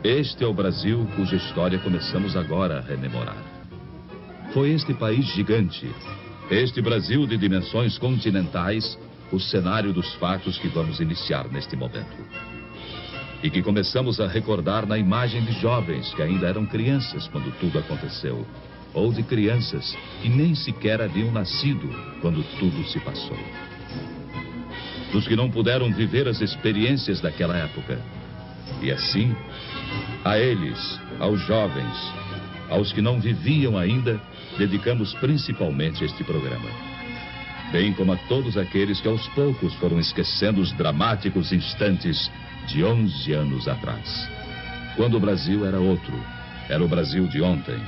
Este é o Brasil cuja história começamos agora a rememorar. Foi este país gigante, este Brasil de dimensões continentais, o cenário dos fatos que vamos iniciar neste momento. E que começamos a recordar na imagem de jovens que ainda eram crianças quando tudo aconteceu, ou de crianças que nem sequer haviam nascido quando tudo se passou. Dos que não puderam viver as experiências daquela época. E assim, a eles, aos jovens, aos que não viviam ainda, dedicamos principalmente este programa. Bem como a todos aqueles que aos poucos foram esquecendo os dramáticos instantes de 11 anos atrás. Quando o Brasil era outro, era o Brasil de ontem.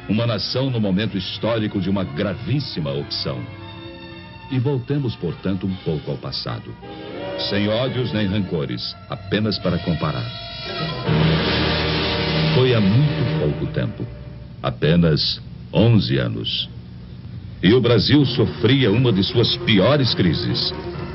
Uma nação no momento histórico de uma gravíssima opção. E voltemos, portanto, um pouco ao passado. Sem ódios nem rancores, apenas para comparar. Foi há muito pouco tempo. Apenas 11 anos. E o Brasil sofria uma de suas piores crises.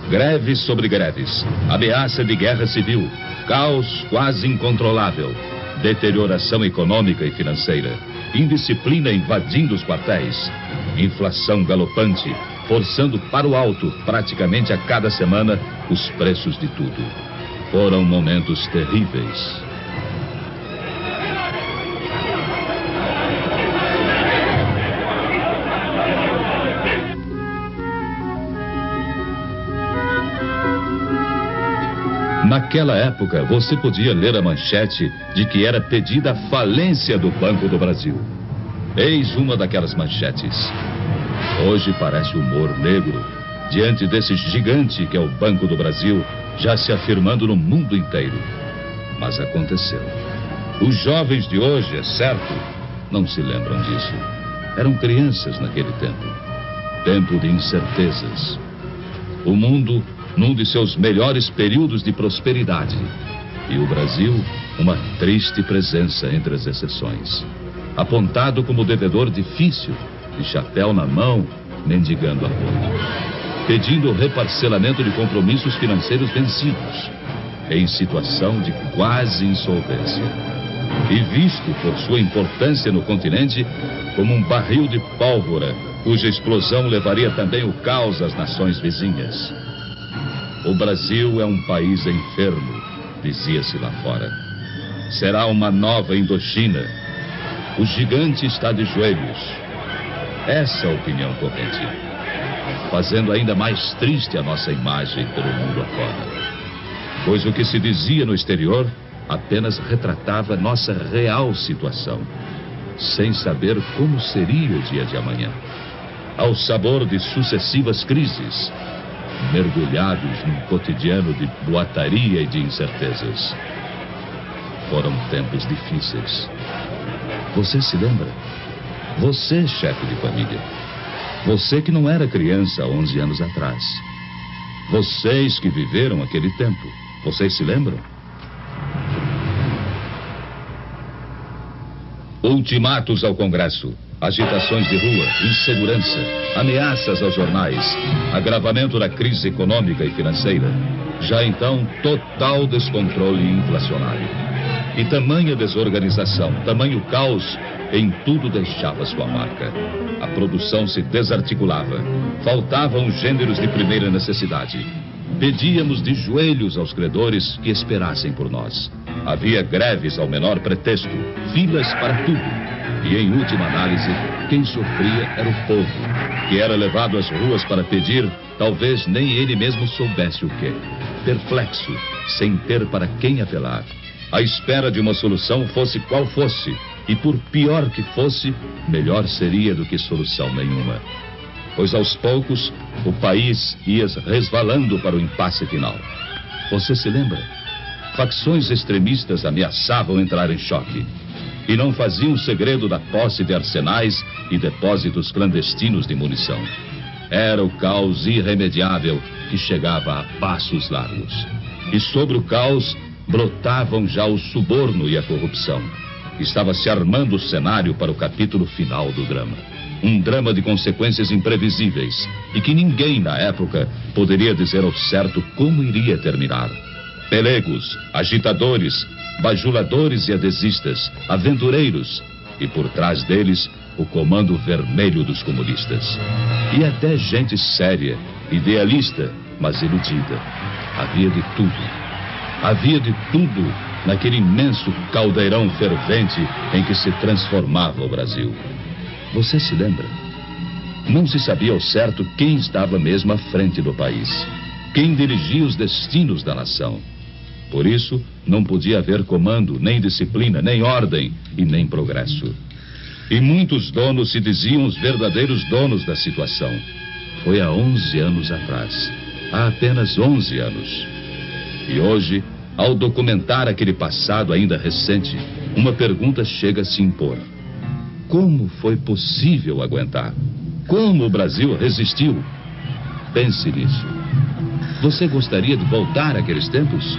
Greves sobre greves, ameaça de guerra civil, caos quase incontrolável, deterioração econômica e financeira, indisciplina invadindo os quartéis, inflação galopante, forçando para o alto, praticamente a cada semana, os preços de tudo. Foram momentos terríveis. Naquela época, você podia ler a manchete de que era pedida a falência do Banco do Brasil. Eis uma daquelas manchetes. Hoje parece humor negro, diante desse gigante que é o Banco do Brasil, já se afirmando no mundo inteiro. Mas aconteceu. Os jovens de hoje, é certo, não se lembram disso. Eram crianças naquele tempo. Tempo de incertezas. O mundo num de seus melhores períodos de prosperidade. E o Brasil, uma triste presença entre as exceções. Apontado como devedor difícil, de chapéu na mão, mendigando apoio. Pedindo o reparcelamento de compromissos financeiros vencidos. Em situação de quase insolvência. E visto por sua importância no continente como um barril de pólvora, cuja explosão levaria também o caos às nações vizinhas. O Brasil é um país enfermo, dizia-se lá fora. Será uma nova Indochina. O gigante está de joelhos. Essa é a opinião corrente. Fazendo ainda mais triste a nossa imagem pelo mundo afora. Pois o que se dizia no exterior apenas retratava nossa real situação, sem saber como seria o dia de amanhã. Ao sabor de sucessivas crises, mergulhados num cotidiano de boataria e de incertezas. Foram tempos difíceis. Você se lembra? Você, chefe de família. Você que não era criança há 11 anos atrás. Vocês que viveram aquele tempo. Vocês se lembram? Ultimatos ao Congresso. Agitações de rua, insegurança, ameaças aos jornais, agravamento da crise econômica e financeira. Já então, total descontrole inflacionário. E tamanha desorganização, tamanho caos, em tudo deixava sua marca. A produção se desarticulava. Faltavam os gêneros de primeira necessidade. Pedíamos de joelhos aos credores que esperassem por nós. Havia greves ao menor pretexto, filas para tudo. E, em última análise, quem sofria era o povo, que era levado às ruas para pedir, talvez nem ele mesmo soubesse o quê. Perplexo, sem ter para quem apelar. À espera de uma solução fosse qual fosse, e por pior que fosse, melhor seria do que solução nenhuma. Pois aos poucos, o país ia resvalando para o impasse final. Você se lembra? Facções extremistas ameaçavam entrar em choque. E não faziam segredo da posse de arsenais e depósitos clandestinos de munição. Era o caos irremediável que chegava a passos largos. E sobre o caos brotavam já o suborno e a corrupção. Estava se armando o cenário para o capítulo final do drama. Um drama de consequências imprevisíveis e que ninguém na época poderia dizer ao certo como iria terminar. Pelegos, agitadores, bajuladores e adesistas, aventureiros, e por trás deles o comando vermelho dos comunistas. E até gente séria, idealista, mas iludida. Havia de tudo. Havia de tudo naquele imenso caldeirão fervente em que se transformava o Brasil. Você se lembra? Não se sabia ao certo quem estava mesmo à frente do país, quem dirigia os destinos da nação. Por isso, não podia haver comando, nem disciplina, nem ordem e nem progresso. E muitos donos se diziam os verdadeiros donos da situação. Foi há 11 anos atrás. Há apenas 11 anos. E hoje, ao documentar aquele passado ainda recente, uma pergunta chega a se impor. Como foi possível aguentar? Como o Brasil resistiu? Pense nisso. Você gostaria de voltar àqueles tempos?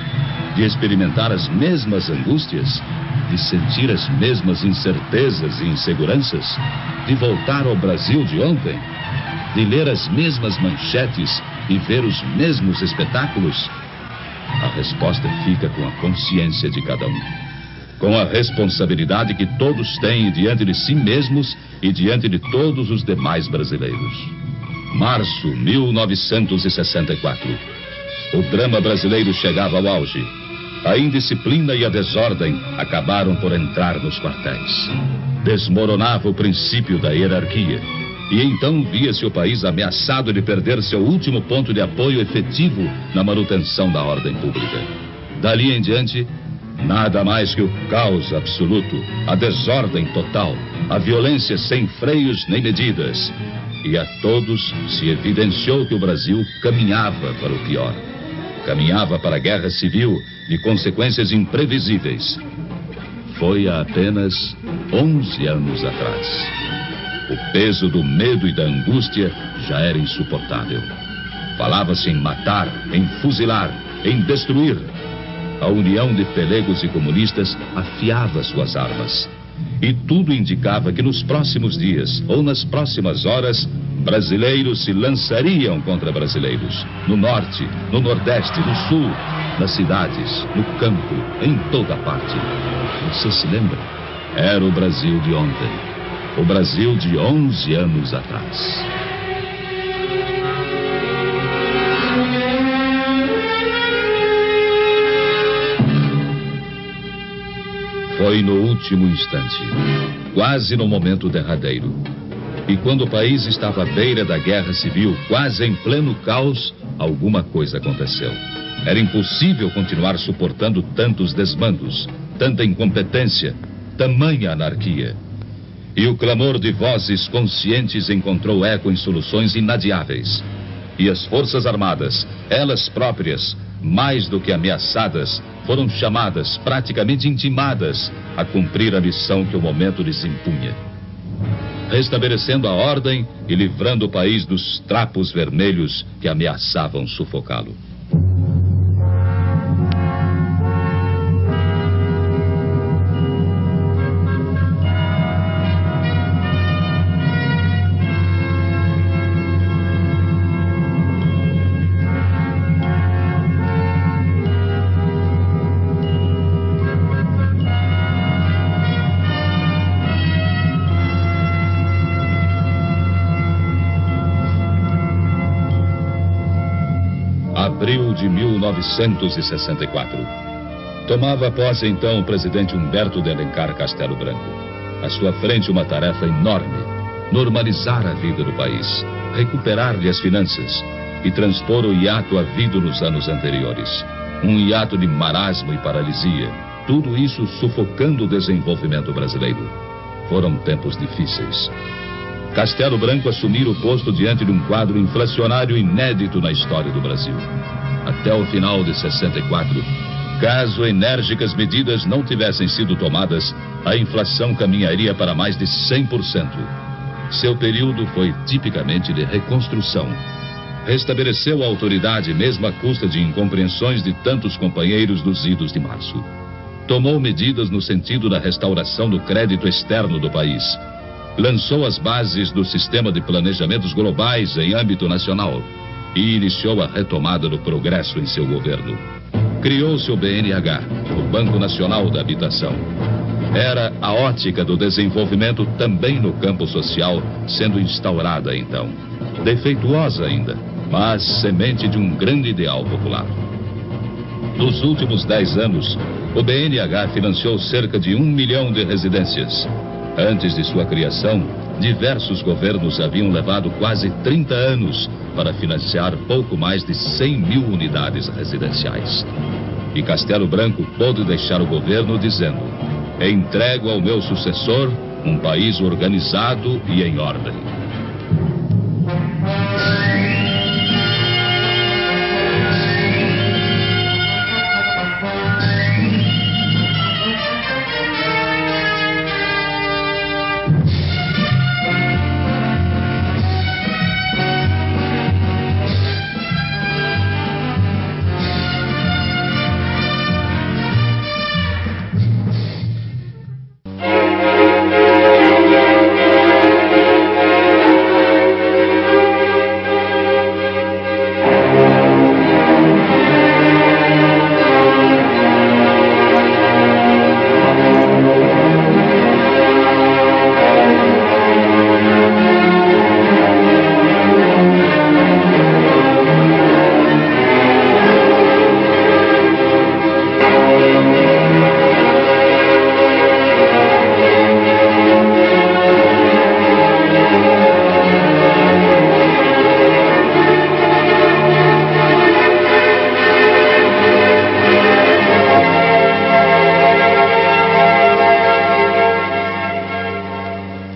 De experimentar as mesmas angústias? De sentir as mesmas incertezas e inseguranças? De voltar ao Brasil de ontem? De ler as mesmas manchetes e ver os mesmos espetáculos? A resposta fica com a consciência de cada um, com a responsabilidade que todos têm diante de si mesmos e diante de todos os demais brasileiros. Março 1964. O drama brasileiro chegava ao auge. A indisciplina e a desordem acabaram por entrar nos quartéis. Desmoronava o princípio da hierarquia. E então via-se o país ameaçado de perder seu último ponto de apoio efetivo na manutenção da ordem pública. Dali em diante, nada mais que o caos absoluto, a desordem total, a violência sem freios nem medidas. E a todos se evidenciou que o Brasil caminhava para o pior. Caminhava para a guerra civil de consequências imprevisíveis. Foi há apenas 11 anos atrás. O peso do medo e da angústia já era insuportável. Falava-se em matar, em fuzilar, em destruir. A união de pelegos e comunistas afiava suas armas. E tudo indicava que nos próximos dias, ou nas próximas horas, brasileiros se lançariam contra brasileiros. No norte, no nordeste, no sul, nas cidades, no campo, em toda parte. Você se lembra? Era o Brasil de ontem. O Brasil de 11 anos atrás. Foi no último instante, quase no momento derradeiro. E quando o país estava à beira da guerra civil, quase em pleno caos, alguma coisa aconteceu. Era impossível continuar suportando tantos desmandos, tanta incompetência, tamanha anarquia. E o clamor de vozes conscientes encontrou eco em soluções inadiáveis. E as Forças Armadas, elas próprias, mais do que ameaçadas, foram chamadas, praticamente intimadas, a cumprir a missão que o momento lhes impunha. Restabelecendo a ordem e livrando o país dos trapos vermelhos que ameaçavam sufocá-lo. Abril de 1964. Tomava posse então o presidente Humberto de Alencar Castelo Branco. À sua frente uma tarefa enorme: normalizar a vida do país, recuperar-lhe as finanças e transpor o hiato havido nos anos anteriores. Um hiato de marasmo e paralisia, tudo isso sufocando o desenvolvimento brasileiro. Foram tempos difíceis. Castelo Branco assumira o posto diante de um quadro inflacionário inédito na história do Brasil. Até o final de 64, caso enérgicas medidas não tivessem sido tomadas, a inflação caminharia para mais de 100%. Seu período foi tipicamente de reconstrução. Restabeleceu a autoridade mesmo à custa de incompreensões de tantos companheiros dos idos de março. Tomou medidas no sentido da restauração do crédito externo do país. Lançou as bases do sistema de planejamentos globais em âmbito nacional e iniciou a retomada do progresso em seu governo. criou-se o BNH, o Banco Nacional da Habitação. Era a ótica do desenvolvimento também no campo social sendo instaurada então. Defeituosa ainda, mas semente de um grande ideal popular. Nos últimos 10 anos, o BNH financiou cerca de 1 milhão de residências. Antes de sua criação, diversos governos haviam levado quase 30 anos para financiar pouco mais de 100 mil unidades residenciais. E Castelo Branco pôde deixar o governo dizendo: entrego ao meu sucessor um país organizado e em ordem.